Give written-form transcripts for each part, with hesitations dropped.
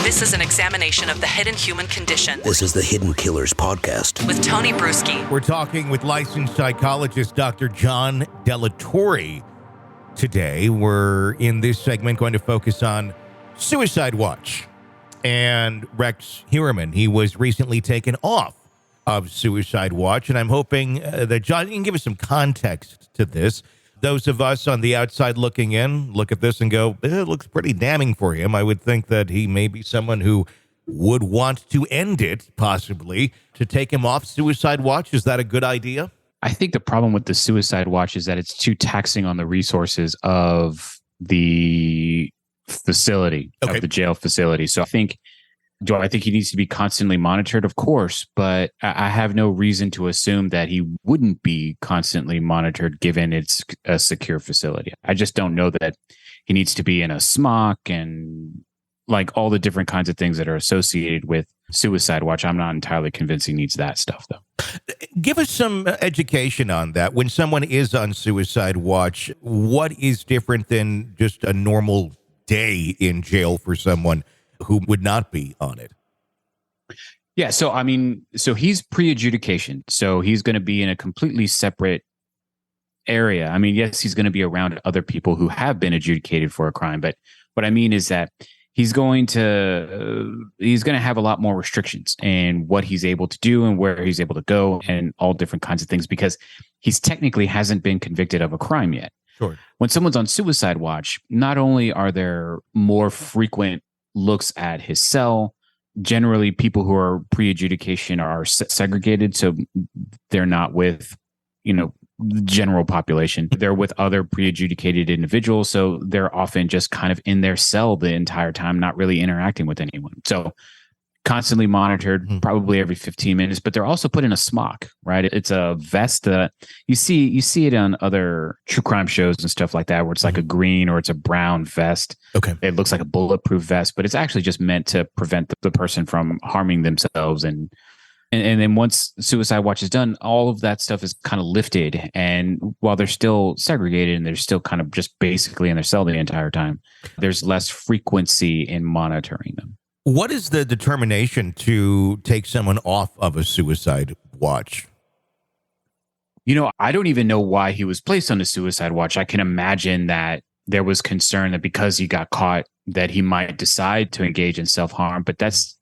This is an examination of the hidden human condition. This is the Hidden Killers Podcast. With Tony Brueski. We're talking with licensed psychologist Dr. John Delatorre. Today, we're in this segment going to focus on Suicide Watch and Rex Heuermann. He was recently taken off of Suicide Watch, and I'm hoping that, John, you can give us some context to this. Those of us on the outside looking in look at this and go, it looks pretty damning for him. I would think that he may be someone who would want to end it, possibly, to take him off Suicide Watch. Is that a good idea? I think the problem with the Suicide Watch is that it's too taxing on the resources of the facility, of the jail facility. So do I think he needs to be constantly monitored? Of course, but I have no reason to assume that he wouldn't be constantly monitored given it's a secure facility. I just don't know that he needs to be in a smock and like all the different kinds of things that are associated with Suicide Watch. I'm not entirely convinced he needs that stuff, though. Give us some education on that. When someone is on Suicide Watch, what is different than just a normal day in jail for someone who would not be on it? Yeah, so he's pre-adjudication. So he's going to be in a completely separate area. I mean, yes, he's going to be around other people who have been adjudicated for a crime, but what I mean is that he's going to have a lot more restrictions in what he's able to do and where he's able to go and all different kinds of things because he's technically hasn't been convicted of a crime yet. Sure. When someone's on Suicide Watch, not only are there more frequent looks at his cell, generally people who are pre-adjudication are segregated, so they're not with, the general population. They're with other pre-adjudicated individuals, so they're often just kind of in their cell the entire time, not really interacting with anyone. So constantly monitored, probably every 15 minutes, but they're also put in a smock, right? It's a vest that you see it on other true crime shows and stuff like that, where it's like a green or it's a brown vest. Okay. It looks like a bulletproof vest, but it's actually just meant to prevent the person from harming themselves. And then once Suicide Watch is done, all of that stuff is kind of lifted. And while they're still segregated and they're still kind of just basically in their cell the entire time, there's less frequency in monitoring them. What is the determination to take someone off of a Suicide Watch? I don't even know why he was placed on a Suicide Watch. I can imagine that there was concern that because he got caught that he might decide to engage in self-harm, but that's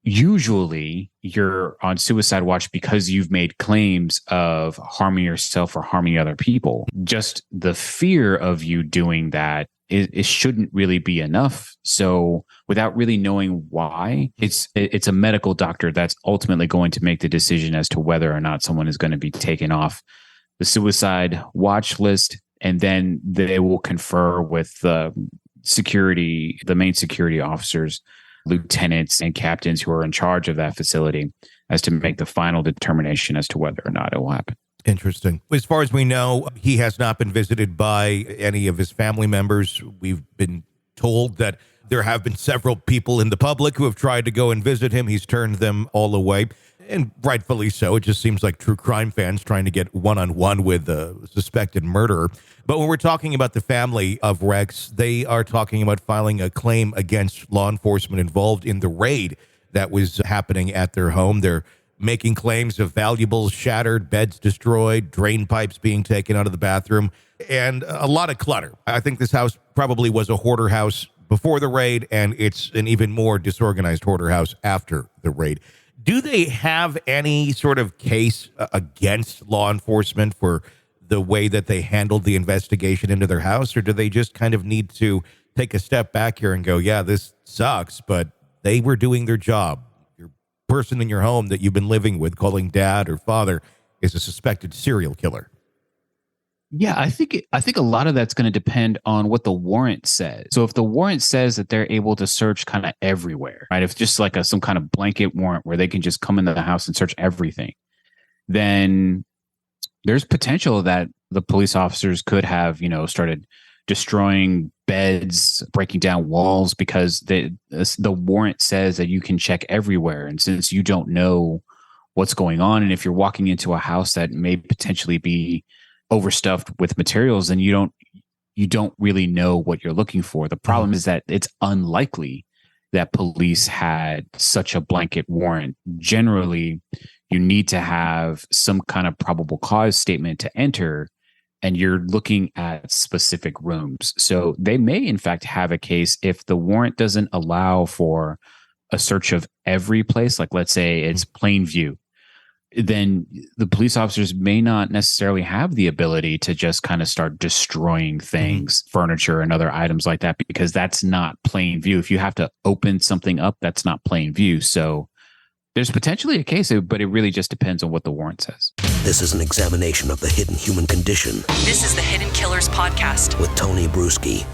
usually you're on Suicide Watch because you've made claims of harming yourself or harming other people. Just the fear of you doing that, it shouldn't really be enough. So without really knowing why, it's a medical doctor that's ultimately going to make the decision as to whether or not someone is going to be taken off the Suicide Watch list. And then they will confer with the main security officers, lieutenants and captains who are in charge of that facility as to make the final determination as to whether or not it will happen. Interesting. As far as we know, he has not been visited by any of his family members. We've been told that there have been several people in the public who have tried to go and visit him. He's turned them all away, and rightfully so. It just seems like true crime fans trying to get one-on-one with a suspected murderer. But when we're talking about the family of Rex, they are talking about filing a claim against law enforcement involved in the raid that was happening at their home. They're making claims of valuables shattered, beds destroyed, drain pipes being taken out of the bathroom, and a lot of clutter. I think this house probably was a hoarder house before the raid, and it's an even more disorganized hoarder house after the raid. Do they have any sort of case against law enforcement for the way that they handled the investigation into their house, or do they just kind of need to take a step back here and go, yeah, this sucks, but they were doing their job? Person in your home that you've been living with, calling dad or father, is a suspected serial killer. Yeah, I think a lot of that's going to depend on what the warrant says. So if the warrant says that they're able to search kind of everywhere, right? If just like some kind of blanket warrant where they can just come into the house and search everything, then there's potential that the police officers could have, started destroying beds, breaking down walls, because the warrant says that you can check everywhere. And since you don't know what's going on, and if you're walking into a house that may potentially be overstuffed with materials, then you don't really know what you're looking for. The problem is that it's unlikely that police had such a blanket warrant. Generally, you need to have some kind of probable cause statement to enter, and you're looking at specific rooms. So they may, in fact, have a case if the warrant doesn't allow for a search of every place, like let's say it's plain view, then the police officers may not necessarily have the ability to just kind of start destroying things, furniture and other items like that, because that's not plain view. If you have to open something up, that's not plain view. So there's potentially a case, but it really just depends on what the warrant says. This is an examination of the hidden human condition This is the Hidden Killers Podcast. with Tony Brueski.